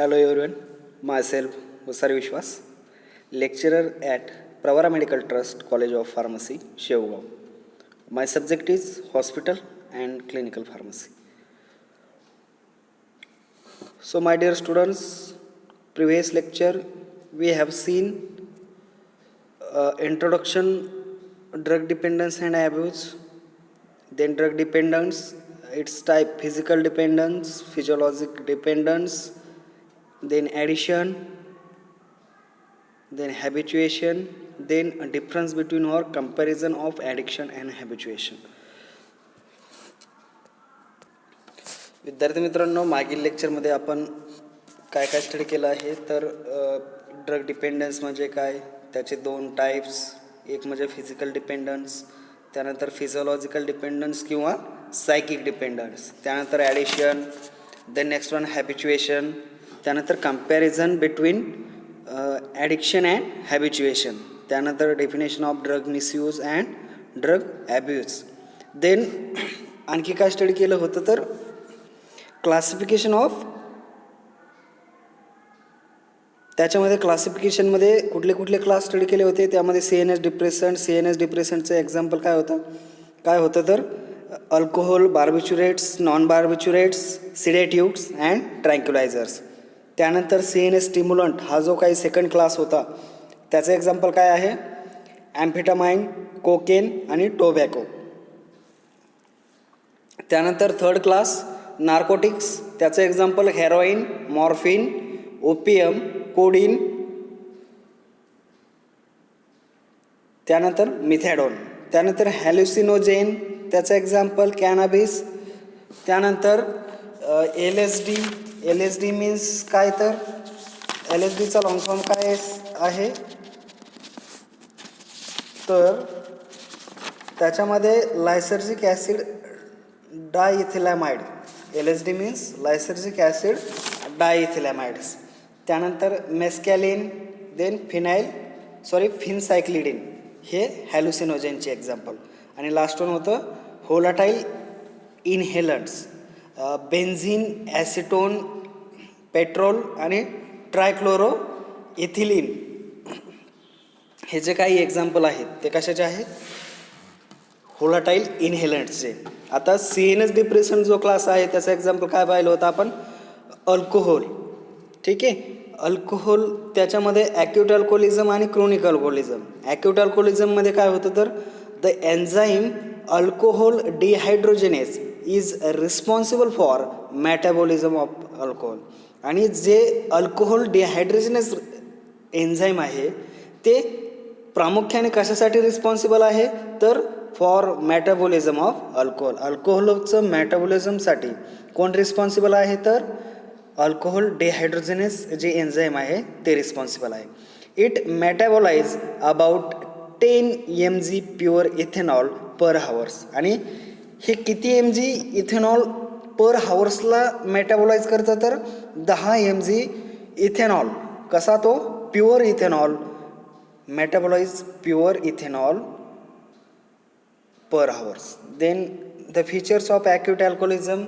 Hello everyone, myself Usar Vishwas, lecturer at Pravara Medical Trust College of Pharmacy, Sheogaon. My subject is Hospital and Clinical Pharmacy. So my dear students, previous lecture we have seen introduction drug dependence and abuse, then drug dependence, its type physical dependence, physiologic dependence, then addiction, then habituation, then a difference between or comparison of addiction and habituation. विद्यार्थी मित्रांनो, मागील लेक्चरमध्ये आपण काय काय study केलं आहे तर ड्रग डिपेंडन्स म्हणजे काय, त्याचे दोन टाइप्स, एक म्हणजे फिजिकल डिपेंडन्स, त्यानंतर फिजिओलॉजिकल डिपेंडन्स किंवा सायकिक डिपेंडन्स, त्यानंतर addiction, then next one habituation, त्यानंतर comparison between addiction and habituation, त्यानंतर definition of drug misuse and drug abuse. Then आणखी काय स्टडी केलं होतं तर क्लासिफिकेशन ऑफ, त्याच्यामध्ये क्लासिफिकेशनमध्ये कुठले कुठले क्लास स्टडी केले होते, त्यामध्ये CNS डिप्रेसंटचं एक्झाम्पल काय होतं तर अल्कोहोल, बार्बिच्युरेट्स, नॉन बार्बिच्युरेट्स, सिडेटिव्स अँड ट्रँक्युलायझर्स. त्यानंतर CNS स्टिम्युलंट हा जो काही सेकंड क्लास होता त्याचं एक्झाम्पल काय आहे, ॲम्फेटामाइन, कोकेन आणि टोबॅको. त्यानंतर थर्ड क्लास नार्कोटिक्स, त्याचं example heroin, morphine, opium, codeine, त्यानंतर मिथॅडोन. त्यानंतर हॅल्युसिनोजेन, त्याचं एक्झाम्पल कॅनाबिस. त्यानंतर LSD मीन्स काय तर LSDचा लॉंग फॉर्म काय आहे तर त्याच्यामध्ये lysergic acid diethylamide. LSD means lysergic acid diethylamides. त्यानंतर मेस्कॅलिन, देन फिनसायक्लिडिन, हे हॅल्युसिनोजेनचे एक्झाम्पल. आणि लास्ट वन होतं volatile inhalants, benzene, acetone, petrol आणि ट्रायक्लोरो इथिलीन, हे जे काही एक्झाम्पल आहेत ते कशाचे आहेत, होलाटाईल इनहेलंट्सचे. आता CNS डिप्रेशन जो क्लास आहे त्याचा एक्झाम्पल काय पाहिलं होतं आपण, अल्कोहोल. ठीक आहे, अल्कोहोल त्याच्यामध्ये ॲक्यूट अल्कोहोलिझम आणि क्रोनिक अल्कोहोलिझम. ॲक्यूट अल्कोहोलिझममध्ये काय होतं तर the enzyme alcohol dehydrogenase is responsible for metabolism of alcohol. आणि जे अल्कोहोल डिहायड्रोजेनेज एन्झाईम आहे ते प्रामुख्याने कशासाठी रिस्पॉन्सिबल आहे तर फॉर मेटाबॉलिझम ऑफ अल्कोहोल. अल्कोहोलचं मेटाबॉलिझमसाठी कोण रिस्पॉन्सिबल आहे तर अल्कोहोल डिहायड्रोजेनेज जे एन्झाईम आहे ते रिस्पॉन्सिबल आहे. It metabolise about 10 mg pure ethanol per hours. आणि हे किती mg इथेनॉल पर हावर्सला मेटाबॉलाइज करतं तर 10 mg इथेनॉल. कसा तो pure ethanol, metabolise pure ethanol per hours. Then the features of acute alcoholism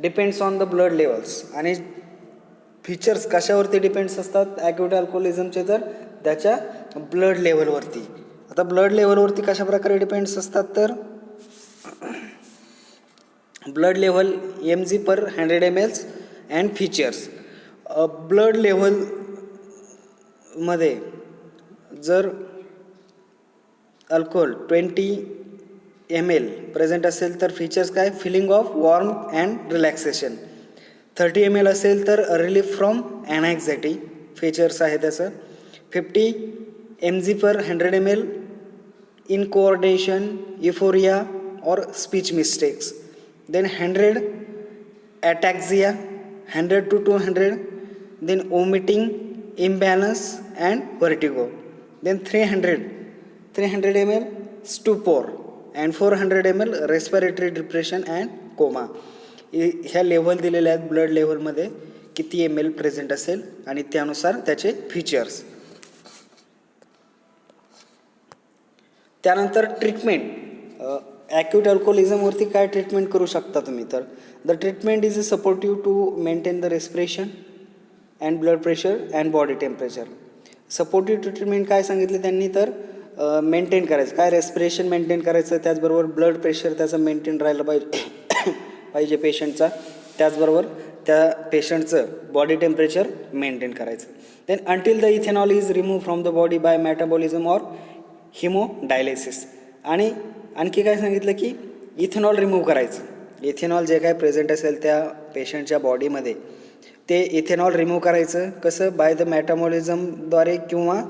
depends on the blood levels. आणि features कशावरती depends असतात acute अल्कोहोलिझमचे तर त्याच्या ब्लड लेवलवरती. आता ब्लड लेवलवरती कशा प्रकारे डिपेंड्स असतात तर blood level mg/100 ml and features. Blood लेवलमध्ये जर अल्कोहोल 20 ml प्रेझेंट असेल तर फीचर्स काय, feeling of warm and relaxation. 30 ml असेल तर रिलीफ फ्रॉम अँझायटी फीचर्स आहे त्याचं. 50 mg/100 ml in coordination, euphoria और speech mistakes. Then 100 ataxia, 100 to 200, then vomiting, imbalance and vertigo. Then 300 ml stupor and 400 ml respiratory depression and coma. ह्या level दिलेल्या आहेत blood लेव्हलमध्ये किती ml present असेल आणि त्यानुसार त्याचे फीचर्स. त्यानंतर ट्रीटमेंट ॲक्यूट अल्कोहोलिझमवरती काय ट्रीटमेंट करू शकता तुम्ही, तर the treatment is supportive to maintain the respiration and blood pressure and body temperature. Supportive treatment काय सांगितले त्यांनी, तर मेंटेन करायचं, काय रेस्पिरेशन मेंटेन करायचं, त्याचबरोबर ब्लड प्रेशर त्याचं मेंटेन राहिलं पाहिजे पेशंटचा, त्याचबरोबर त्या पेशंटचं बॉडी टेम्परेचर मेंटेन करायचं. Then until the ethanol is remove from the body by metabolism or hemodialysis. आणि आणखी काय सांगितलं की इथेनॉल रिमूव्ह करायचं. इथेनॉल जे काय प्रेझेंट असेल त्या पेशंटच्या बॉडीमध्ये ते इथेनॉल रिमूव्ह करायचं. कसं, बाय द मेटाबॉलिझमद्वारे किंवा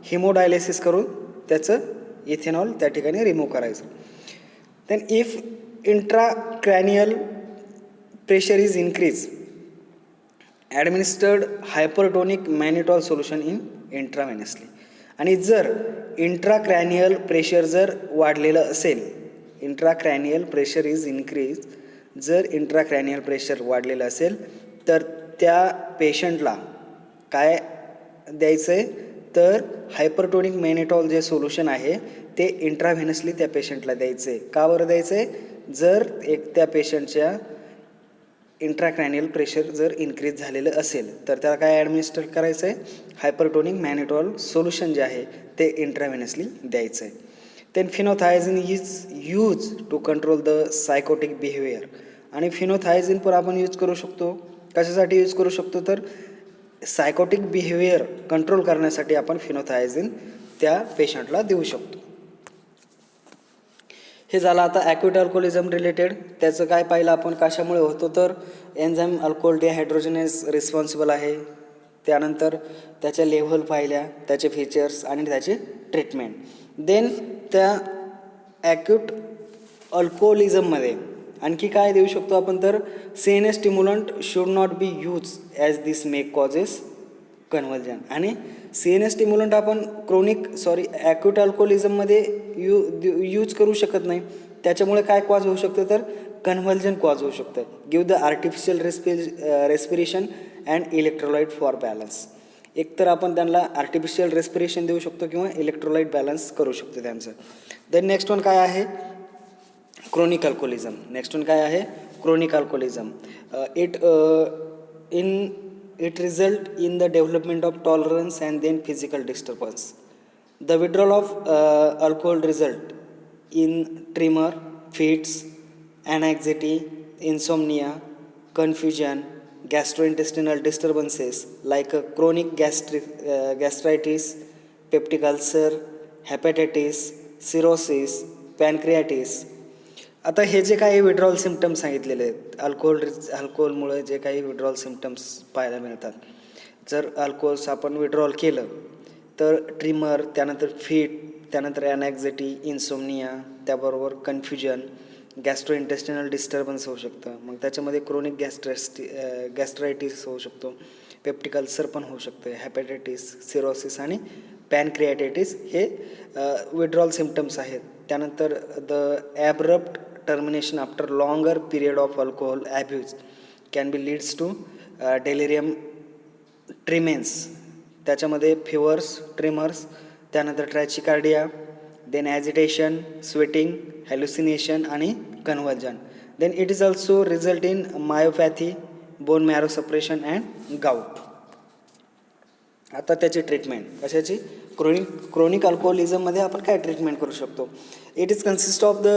हिमोडायलिसिस करून त्याचं इथेनॉल त्या ठिकाणी रिमूव्ह करायचं. Then if intracranial pressure is increase administered hypertonic mannitol solution in intravenously. आणि जर इंट्राक्रॅनियल प्रेशर जर वाढलेलं असेल, इंट्राक्रॅनियल प्रेशर इज इन्क्रीज, जर इंट्राक्रॅनियल प्रेशर वाढलेलं असेल तर त्या पेशंटला काय द्यायचं आहे, तर हायपरटोनिक मॅनिटॉल जे सोल्युशन आहे ते इंट्राव्हेनसली त्या पेशंटला द्यायचं आहे. का बरं द्यायचं आहे, जर त्या पेशंटच्या इंट्राक्रॅनियल प्रेशर जर इन्क्रीज झालेलं असेल तर त्याला काय ॲडमिनिस्टर करायचं आहे, हायपरटोनिक मॅनिटॉल सोल्युशन जे आहे ते इंट्राव्हेनसली द्यायचं आहे. Then phenothiazine is use to control the psychotic behaviour. आणि फिनोथायझिन पण आपण यूज करू शकतो. कशासाठी यूज करू शकतो, तर सायकोटिक बिहेवियर कंट्रोल करण्यासाठी आपण फिनोथायझिन त्या पेशंटला देऊ शकतो. हे झालं आता ॲक्यूट अल्कोहोलिझम रिलेटेड. त्याचं काय पाहिलं आपण, कशामुळे होतो, तर एन्झाईम अल्कोहोल डिहायड्रोजनेस रिस्पॉन्सिबल आहे. त्यानंतर त्याच्या लेव्हल पाहिल्या, त्याचे फीचर्स आणि त्याचे ट्रीटमेंट. देन त्या ॲक्यूट अल्कोहोलिझममध्ये आणखी काय देऊ शकतो आपण, तर CNS stimulant should not be use as this may causes convulsion. आणि CNS स्टिम्युलंट आपण ॲक्यूट अल्कोहोलिझममध्ये यूज करू शकत नाही. त्याच्यामुळे काय कॉज होऊ शकतं, तर कन्व्हल्जन कॉज होऊ शकतं. Give the artificial respiration and electrolyte for balance. एकतर आपण त्यांना आर्टिफिशियल रेस्पिरेशन देऊ शकतो किंवा इलेक्ट्रोलाइट बॅलन्स करू शकतो त्यांचं. देन नेक्स्ट वन काय आहे, क्रोनिक अल्कोहोलिझम. नेक्स्ट वन काय आहे, chronic alcoholism. It result in the development of tolerance and then physical disturbance. The withdrawal of alcohol result in tremor, fits, anxiety, insomnia, confusion, gastrointestinal disturbances like chronic gastritis, peptic ulcer, hepatitis, cirrhosis, pancreatitis. आता हे जे काही withdrawal symptoms सांगितलेले आहेत, अल्कोहोलमुळे जे काही withdrawal symptoms पाहायला मिळतात, जर अल्कोहोल्स आपण विड्रॉल केलं तर ट्रिमर, त्यानंतर फिट, त्यानंतर ॲनॅक्झिटी, इन्सोमनिया, त्याबरोबर कन्फ्युजन, गॅस्ट्रोइंटेस्टिनल डिस्टर्बन्स होऊ शकतं. मग त्याच्यामध्ये क्रोनिक गॅस्ट्रायटिस होऊ शकतो, पेप्टिक अल्सर पण होऊ शकतं, हॅपॅटायटिस, सिरोसिस आणि पॅनक्रियाटायटिस हे विड्रॉल सिम्पटम्स आहेत. त्यानंतर the abrupt termination after longer period of alcohol abuse can be leads to delirium tremens. त्याच्यामध्ये फिवर्स, ट्रिमर्स, त्यानंतर ट्रॅचिकार्डिया, देन ॲजिटेशन, स्वेटिंग, हॅल्युसिनेशन आणि convulsion. Then it is also result in myopathy, bone marrow suppression and gout. आता त्याची treatment कशाची, chronic अल्कोहोलिझममध्ये आपण काय treatment करू शकतो. It is consist of the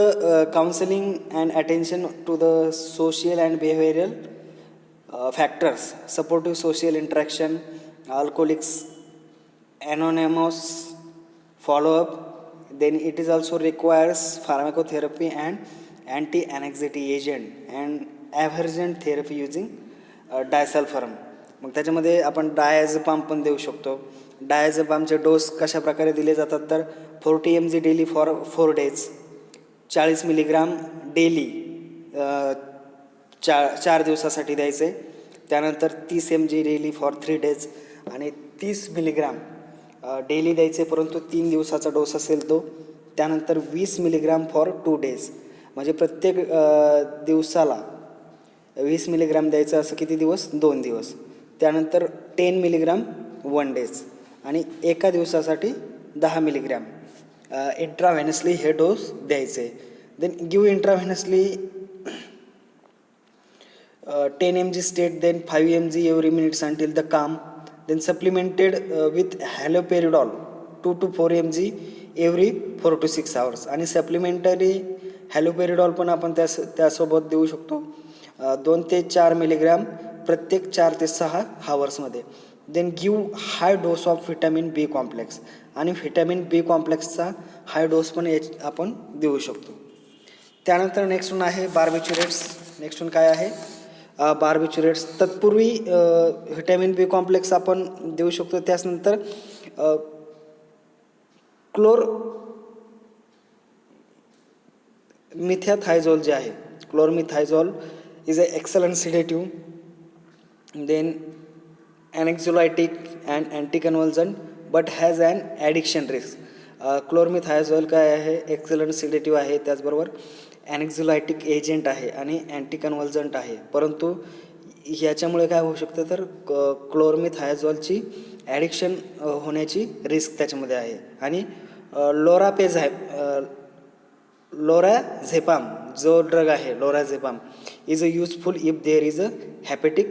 counselling and attention to the social and behavioural factors, supportive social interaction, alcoholics anonymous follow up. Then it is also requires pharmacotherapy and anti anxiety agent and aversion therapy using disulfiram. मग त्याच्यामध्ये आपण डायझेपाम पण देऊ शकतो. डायझेपामचे dose कशा प्रकारे दिले जातात, तर 40 mg daily for 4 days, 40 milligram daily 4 दिवसासाठी द्यायचे. त्यानंतर 30 mg डेली फॉर 3 days आणि 30 मिलीग्राम डेली द्यायचे, परंतु 3 दिवसाचा डोस असेल तो. त्यानंतर 20 मिलीग्राम फॉर 2 days, म्हणजे प्रत्येक दिवसाला 20 मिलीग्राम द्यायचं. असं किती दिवस, 2 दिवस. त्यानंतर 10 मिलीग्राम 1 day आणि एका दिवसासाठी 10 मिलीग्राम इंट्राव्हेनसली हे डोस द्यायचे. then give intravenously 10 mg state, then 5 mg every minutes until the calm, then supplemented with haloperidol 2 to 4 mg every 4 to 6 hours. आणि सप्लिमेंटरी हॅलोपेरिडॉल पण आपण त्यासोबत देऊ शकतो 2 ते 4 मिलीग्रॅम प्रत्येक 4 ते 6 हावर्समध्ये. Then give high dose of vitamin B complex, आणि व्हिटॅमिन बी कॉम्प्लेक्सचा हाय डोस पण आपण देऊ शकतो. त्यानंतर नेक्स्ट वन आहे बार्बिच्युरेट्स. नेक्स्ट वन काय आहे बार्बिच्युरेट्स. तत्पूर्वी व्हिटॅमिन बी कॉम्प्लेक्स आपण देऊ शकतो. त्यानंतर क्लोरमिथायझोल जे आहे, chlormethiazole is a excellent sedative, then anxiolytic and anticonvulsant but has an addiction risk. Chlormethiazole काय आहे, एक्सलंट सिडेटिव्ह आहे, त्याचबरोबर ॲनेक्झोलायटिक एजंट आहे आणि अँटीकन्व्हल्जंट आहे. परंतु ह्याच्यामुळे काय होऊ शकतं तर क्लोरमिथायझोलची ॲडिक्शन होण्याची रिस्क त्याच्यामध्ये आहे. आणि लोराझेपाम जो ड्रग आहे lorazepam is a useful if there is a hepatic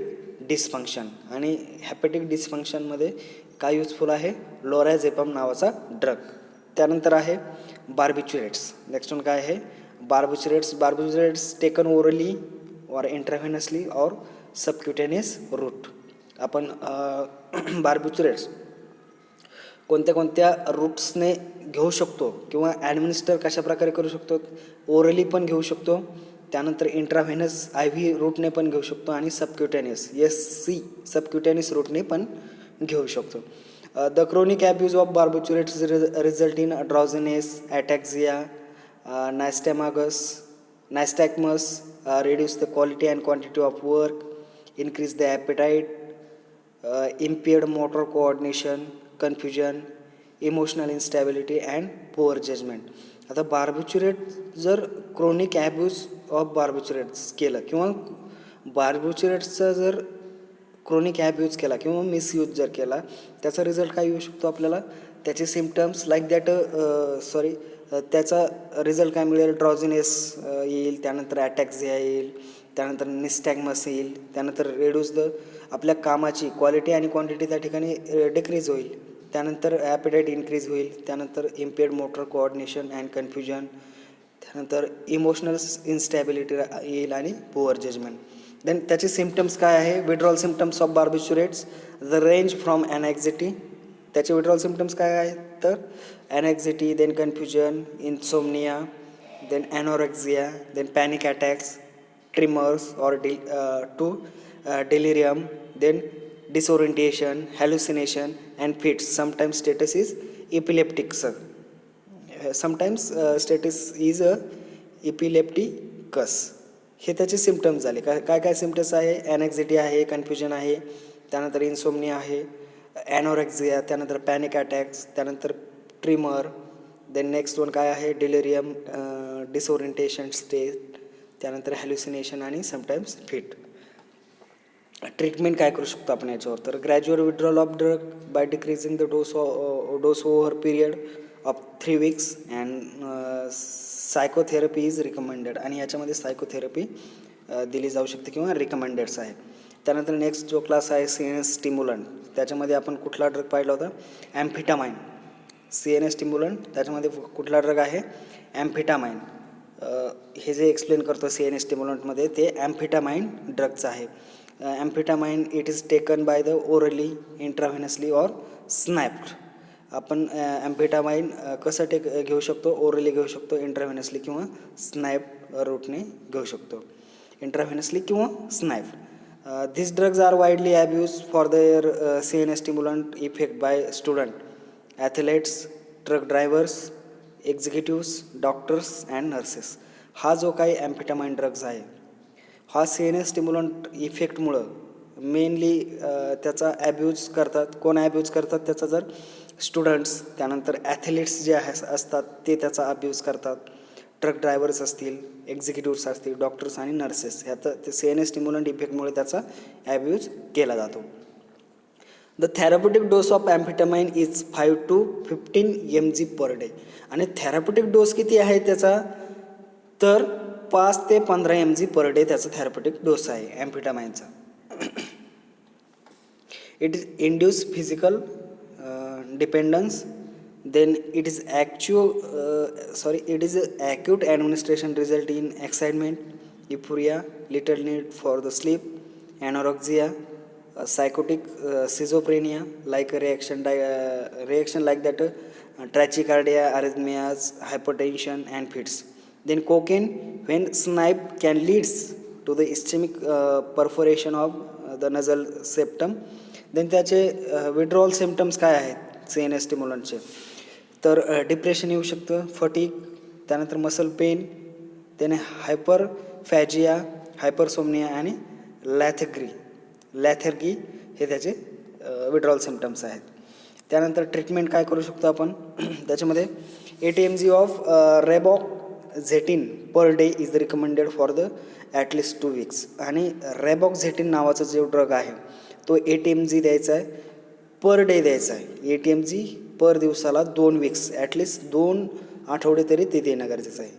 dysfunction. आणि हॅपेटिक डिस्फंक्शनमध्ये काय युजफुल आहे लोराझेपाम नावाचा ड्रग. त्यानंतर आहे बार्बिच्युरेट्स. नेक्स्ट वन काय आहे बार्बिच्युरेट्स. बार्बिच्युरेट्स टेकन ओरली और इंट्राव्हेनसली और सबक्युटेनियस रूट. आपण बार्बिच्युरेट्स कोणत्या कोणत्या रूट्सने घेऊ शकतो किंवा ॲडमिनिस्टर कशा प्रकारे करू शकतो. ओरली पण घेऊ शकतो, त्यानंतर इंट्राव्हेनस आय व्ही रूटने पण घेऊ शकतो, आणि सबक्युटेनियस सबक्युटेनियस रूटने पण घेऊ शकतो. The chronic abuse of barbiturates result in drowsiness, ataxia, nystagmus, reduce the quality and quantity of work, increase the appetite, impaired motor coordination, confusion, emotional instability and poor judgment. आता barbiturate जर chronic abuse of बार्बिच्युरेट्स केलं किंवा बार्बिच्युरेट्सचा जर chronic abuse केला किंवा misuse जर केला, त्याचा रिझल्ट काय येऊ शकतो आपल्याला. त्याचे सिम्पटम्स लाईक दॅट त्याचा रिझल्ट काय मिळेल, ड्रॉझिनेस येईल, त्यानंतर ॲटॅक्झिया येईल, त्यानंतर निस्टॅग्मस येईल, त्यानंतर रेड्यूस द आपल्या कामाची क्वालिटी आणि क्वांटिटी त्या ठिकाणी डिक्रीज होईल, त्यानंतर ॲपेटाईट इन्क्रीज होईल, त्यानंतर impaired motor coordination and confusion, त्यानंतर इमोशनल इन्स्टॅबिलिटी येईल आणि पुअर जजमेंट. देन त्याचे सिम्पटम्स काय आहे, withdrawal symptoms of barbiturates the range from anxiety. त्याचे विड्रॉल सिम्पटम्स काय आहेत तर anxiety, then confusion, insomnia, then anorexia, then panic attacks, tremors or delirium, then disorientation, hallucination and fits. Sometimes status is epileptic, sir. Sometimes status is a epilepticus. हे त्याचे symptoms झाले. काय काय symptoms आहे, ॲनॅक्झिटी आहे, कन्फ्युजन आहे, त्यानंतर इन्सोमनिया आहे, ॲनोरेक्झिया, त्यानंतर पॅनिक अटॅक्स, त्यानंतर ट्रिमर, देन नेक्स्ट वन काय आहे डिलेरियम, डिसओरिएंटेशन स्टेट, त्यानंतर हॅल्युसिनेशन आणि समटाईम्स फिट. ट्रीटमेंट काय करू शकतो आपण याच्यावर तर gradual withdrawal of drug by decreasing the dose over period of 3 weeks and psychotherapy is recommended. आणि याच्यामध्ये सायकोथेरपी दिली जाऊ शकते किंवा रिकमेंडेड्स आहे. त्यानंतर नेक्स्ट जो क्लास आहे CNS स्टिम्युलंट. त्याच्यामध्ये आपण कुठला ड्रग पाहिला होता, ॲम्फिटामाइन. CNS स्टिम्युलंट त्याच्यामध्ये कुठला ड्रग आहे, ॲम्फिटामाइन. हे जे एक्सप्लेन करतो CNS स्टिम्युलंटमध्ये ते ॲम्फिटामाइन ड्रगचं आहे. Amphetamine it is taken by the orally, intravenously or snapped. आपण ॲम्फिटामाइन कसं घेऊ शकतो, ओरली घेऊ शकतो, इंट्राव्हेनसली किंवा स्नॅप रूटने घेऊ शकतो, इंट्राव्हेनसली किंवा snap. These drugs are widely abused for their CNS stimulant effect by student, athletes, truck drivers, executives, doctors and nurses. हा जो काही ॲम्फिटामाइन ड्रग्ज आहे हा CNS स्टिम्युलंट इफेक्टमुळं मेनली त्याचा ॲब्यूज करतात. कोण ॲब्यूज करतात त्याचा, जर स्टुडंट्स, त्यानंतर ॲथलीट्स जे असतात ते त्याचा अब्यूज करतात, ट्रक ड्रायव्हर्स असतील, एक्झिक्युटिव्स असतील, डॉक्टर्स आणि नर्सेस, ह्याचा ते CNS स्टिम्युलंट इफेक्टमुळे त्याचा ॲब्यूज केला जातो. The therapeutic dose of amphetamine is 5 to 15 mg per day. आणि थेराप्युटिक डोस किती आहे त्याचा, तर 5 ते 15 mg पर डे त्याचा थेरapeutic डोस आहे ॲम्फेटामाइनचा. It is induce physical dependence. Then it is it is acute administration result in excitement, euphoria, little need for the sleep, anorexia, psychotic schizophrenia, like a reaction like that, tachycardia, arrhythmias, hypertension, and fits. Then cocaine, when snipe, can leads to the ischemic perforation of the nasal septum. Then त्याचे withdrawal symptoms काय आहेत C N S स्टिम्युलंटचे, तर depression येऊ शकतं, fatigue, त्यानंतर muscle pain, त्याने हायपरफॅजिया, हायपरसोमनिया आणि लॅथर्गी हे त्याचे विड्रॉल सिम्पटम्स आहेत. त्यानंतर ट्रीटमेंट काय करू शकतो आपण त्याच्यामध्ये 80 mg of reboxetine per day is recommended for the at least 2 weeks. आणि रेबॉक्झेटिन नावाचा जो ड्रग आहे तो 80 mg द्यायचा आहे, पर डे द्यायचा आहे. 80 mg पर दिवसाला 2 weeks, ॲटलिस्ट 2 आठवडे तरी ते देणं गरजेचं आहे.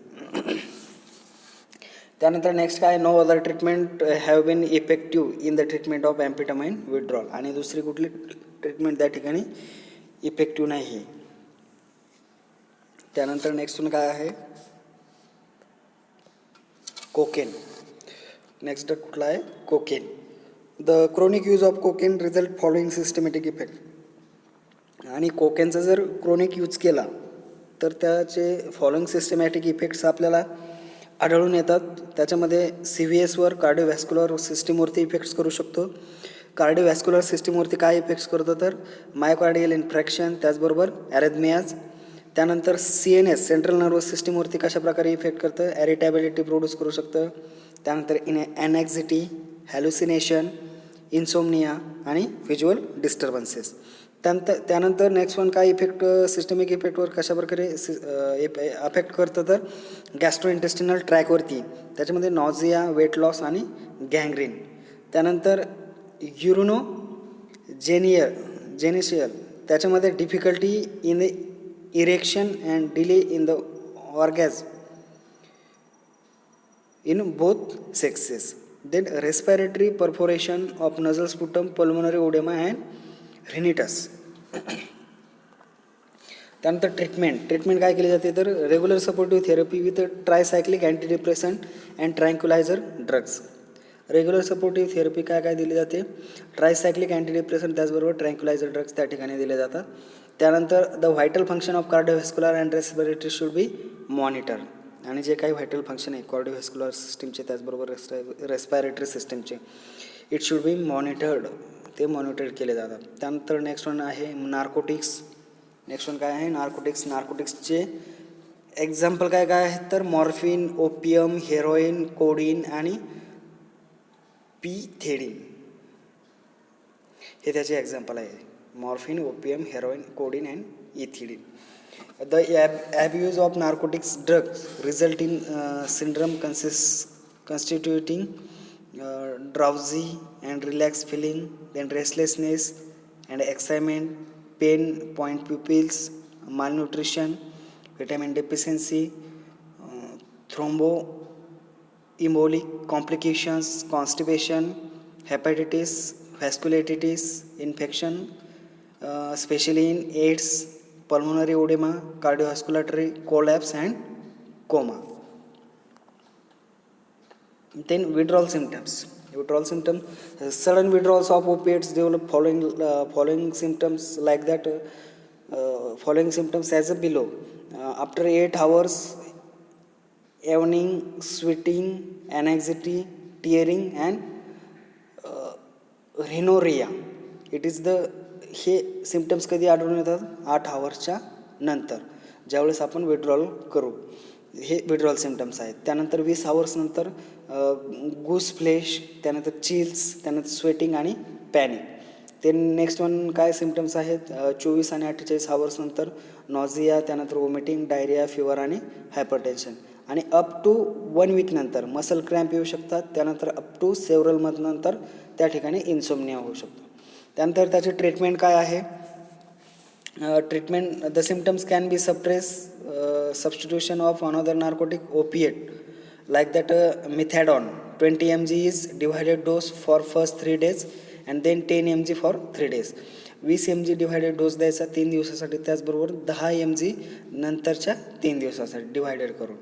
त्यानंतर नेक्स्ट काय, no other treatment have been effective in the treatment of amphetamine withdrawal. आणि दुसरी कुठली ट्रीटमेंट त्या ठिकाणी इफेक्टिव्ह नाही आहे. त्यानंतर नेक्स्ट वन काय आहे, कोकेन. नेक्स्ट ड्रग कुठला आहे, cocaine. The chronic use of cocaine result following systematic effect. आणि कोकेनचा जर क्रोनिक यूज केला तर त्याचे फॉलोइंग सिस्टमॅटिक इफेक्ट्स आपल्याला आढळून येतात. त्याच्यामध्ये CVSवर, कार्डिओव्हॅस्क्युलर सिस्टीमवरती इफेक्ट्स करू शकतो. कार्डिओव्हॅस्क्युलर सिस्टीमवरती काय इफेक्ट्स करतो तर मायोकार्डियल इन्फ्रॅक्शन, त्याचबरोबर ॲरेथमियाज. त्यानंतर CNS, सेंट्रल नर्वस सिस्टीमवरती कशाप्रकारे इफेक्ट करतं, ॲरिटॅबिलिटी प्रोड्यूस करू शकतं. त्यानंतर ॲनॅक्झिटी, हॅल्युसिनेशन, इन्सोमनिया आणि व्हिज्युअल डिस्टर्बन्सेस. त्यानंतर नेक्स्ट वन काय इफेक्ट, सिस्टमिक इफेक्टवर कशाप्रकारे अफेक्ट करतं तर गॅस्ट्रोइंटेस्टिनल ट्रॅकवरती, त्याच्यामध्ये नॉझिया, वेट लॉस आणि गँग्रीन. त्यानंतर जेनिशियल, त्याच्यामध्ये difficulty in the erection and delay in the orgasm in both sexes. Then respiratory perforation of nasal sputum, pulmonary edema and rhinitis. त्यानंतर ट्रीटमेंट काय केली जाते तर regular supportive therapy with tricyclic antidepressant and tranquilliser drugs. Regular supportive therapy काय दिली जाते, tricyclic अँटीडिप्रेसंट त्याचबरोबर ट्रँक्युलायझर drugs त्या ठिकाणी दिले जातात. त्यानंतर the vital function of cardiovascular and respiratory should be monitor. आणि जे काही व्हायटल फंक्शन आहे कार्डिओव्हॅस्क्युलर सिस्टीमचे त्याचबरोबर रेस्पिरेटरी सिस्टीमचे, इट शुड बी मॉनिटर्ड, ते मॉनिटर केले जातात. त्यानंतर नेक्स्ट वन आहे नार्कोटिक्स. नेक्स्ट वन काय आहे, नार्कोटिक्सचे एक्झाम्पल काय आहेत तर मॉर्फिन, ओपियम, हेरोईन, कोडीन आणि पीथेडिन हे त्याचे एक्झाम्पल आहे. Morphine, opium, heroin, codeine and pethidine. The abuse of narcotics drugs result in syndrome constituting drowsy and relaxed feeling, then restlessness and excitement, pain, point pupils, malnutrition, vitamin deficiency, thromboembolic complications, constipation, hepatitis, vasculitis, infection, especially in AIDS, pulmonary edema, cardiovascular collapse and coma. Then withdrawal symptoms, sudden withdrawals of opiates develop following symptoms like that, following symptoms as below. After 8 hours, evening, sweating, anxiety, tearing and rhinorrhea. It is the हे symptoms कधी आढळून येतात 8 hours नंतर, ज्यावेळेस आपण withdrawal करू. हे withdrawal symptoms आहेत. त्यानंतर 20 hours नंतर गूस फ्लेश, त्यानंतर चिल्स, त्यानंतर स्वेटिंग आणि पॅनिक. ते नेक्स्ट वन काय सिम्पटम्स आहेत, 24 आणि 48 hours नंतर नॉझिया, त्यानंतर वॉमिटिंग, डायरिया, फिवर आणि हायपरटेन्शन. आणि अप टू 1 week नंतर मसल क्रॅम्प येऊ शकतात. त्यानंतर अप टू सेव्हरल मंथ नंतर त्या ठिकाणी इन्सोमनिया होऊ शकतो. त्यानंतर त्याची ट्रीटमेंट काय आहे, treatment the symptoms can be substitution of another narcotic opiate like that methadone 20 mg is divided dose for first 3 days and then 10 mg for 3 days. 20 mg divided dose द्यायचा 3 दिवसासाठी, त्याचबरोबर 10 mg नंतरच्या 3 दिवसासाठी डिवायडेड करून.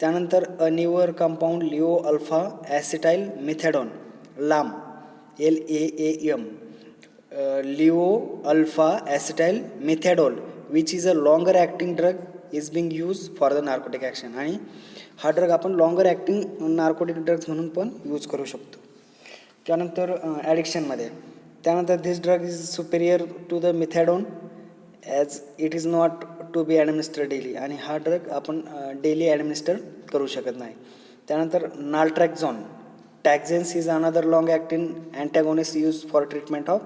त्यानंतर a newer compound levo alpha acetyl methadone LAAM LAAM levo alpha acetyl methadol which is a longer acting drug is being use for the narcotic action. आणि हा drug आपण लॉंगर ॲक्टिंग नार्कोटिक ड्रग्स म्हणून पण use करू शकतो. त्यानंतर ॲडिक्शनमध्ये, त्यानंतर this drug is superior to the methadone as it is not to be administer daily. आणि हा ड्रग आपण डेली ॲडमिनिस्टर करू शकत नाही. त्यानंतर नाल्ट्रॅक्झॉन टॅक्झेन्स is another long acting antagonist use for treatment of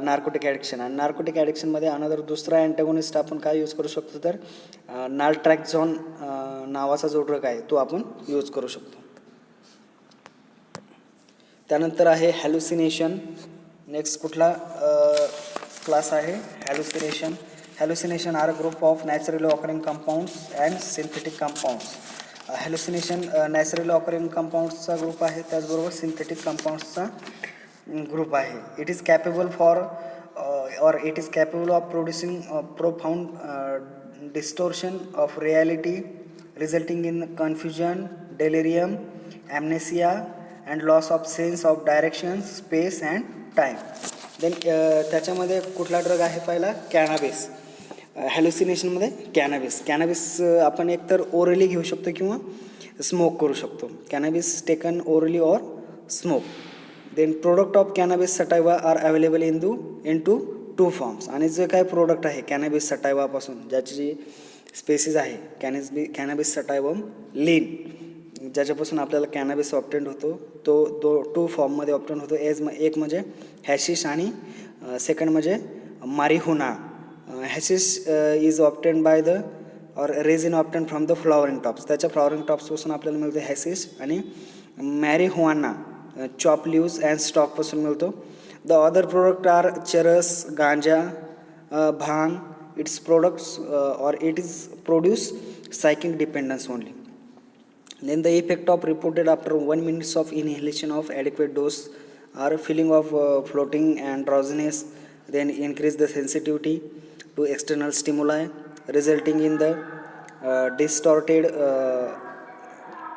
narcotic addiction. आणि नार्कोटिक ॲडिक्शनमध्ये अनदर दुसरा अँटॅगोनिस्ट आपण काय यूज करू शकतो, तर नाल्ट्रॅक्झॉन नावाचा जो ड्रग आहे तो आपण यूज करू शकतो. त्यानंतर आहे हॅल्युसिनेशन. नेक्स्ट कुठला क्लास आहे hallucination. Hallucination are group of naturally occurring compounds and synthetic compounds. Hallucination naturally occurring कंपाऊंड्सचा ग्रुप आहे, त्याचबरोबर सिंथेटिक कंपाऊंड्सचा ग्रुप आहे. It is capable for or it is capable of producing profound distortion of reality resulting in confusion, delirium, amnesia and loss of sense of direction, space and time. Then त्याच्यामध्ये कुठला drug आहे पहिला, कॅनाबिस. हॅल्युसिनेशनमध्ये कॅनाबिस आपण एकतर orally घेऊ शकतो किंवा smoke करू शकतो. Cannabis taken orally or smoke. Then product of cannabis sativa are available in two 2 forms. आणि जे काय प्रोडक्ट आहे कॅनाबिस सटायवापासून, ज्याची जी स्पेसिस आहे कॅनाबिस सटायवम लीन, ज्याच्यापासून आपल्याला कॅनाबिस ऑप्टेंड होतो, तो 2 फॉर्ममध्ये ऑप्टेंड होतो. एक म्हणजे हॅशिश आणि सेकंड म्हणजे marijuana. Hashish is obtained by the और resin obtained from the flowering tops. त्याच्या फ्लॉवरिंग टॉप्सपासून आपल्याला मिळते हॅशिश. आणि मॅरिहुआना चॉप लिव्ज अँड स्टॉकपासून मिळतो. The other product are charas, ganja, bhang. Its products और it is produce psychic dependence only. Then the effect of reported after 1 minute of inhalation of adequate dose are feeling of floating and drowsiness, then increase the sensitivity to external stimuli, resulting in the distorted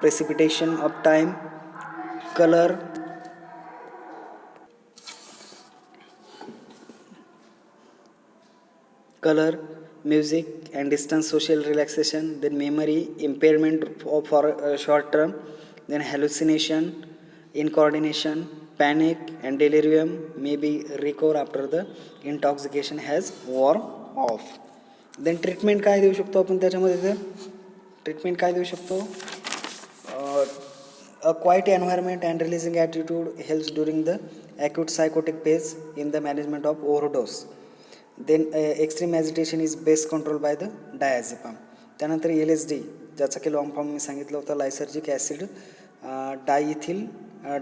precipitation of time, color, music and distance, social relaxation, then memory impairment for short term, then hallucination, incoordination, panic and delirium may be recover after the intoxication has worn off. Then treatment काय देऊ शकतो आपण त्याच्यामध्ये, तर treatment काय देऊ शकतो, a quiet environment and releasing attitude helps during the acute psychotic phase in the management of overdose. Then extreme agitation is best controlled by the diazepam. त्यानंतर LSD, ज्याचा की लॉंग फॉर्म मी सांगितलं होतं, lysergic acid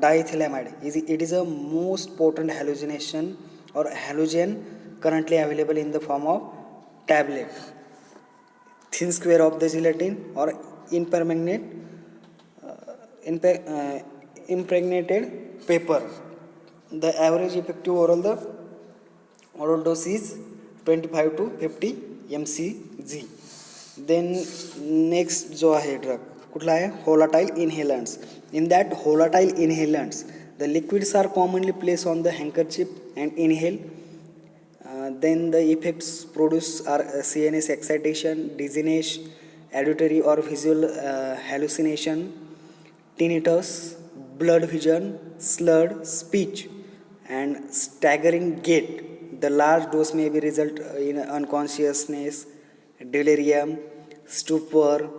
diethylamide. It is a most potent hallucination और halogen currently available in the form of tablet, thin square of the gelatin or impregnated paper. The average effective oral dose is 25 to 50 mcg. Then next जो आहे drug कुठला आहे, volatile inhalants. In that volatile inhalants the liquids are commonly placed on the handkerchief and inhale. Then the effects produced are CNS excitation, dizziness, auditory or visual hallucination, tinnitus, blurred vision, slurred speech and staggering gait. The large dose may be result in unconsciousness, delirium, stupor,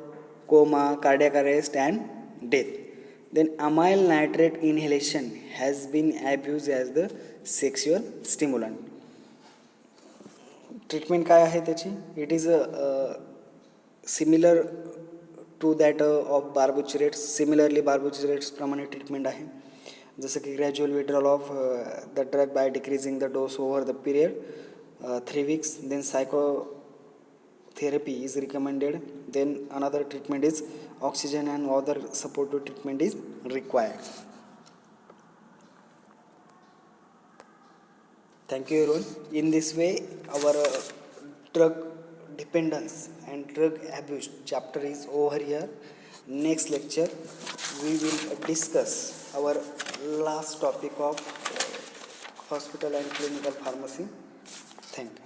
coma, cardiac arrest and death. Then amyl nitrate inhalation has been abused as the sexual stimulant. Treatment काय आहे त्याची, it is similar to that of barbiturates. Similarly barbiturates प्रमाणे treatment आहे, जसं की gradual withdrawal of the drug by decreasing the dose over the period 3 weeks. Then therapy is recommended, then another treatment is oxygen and other supportive treatment is required. Thank you everyone. In this way our drug dependence and drug abuse chapter is over here. Next lecture we will discuss our last topic of hospital and clinical pharmacy. Thank you.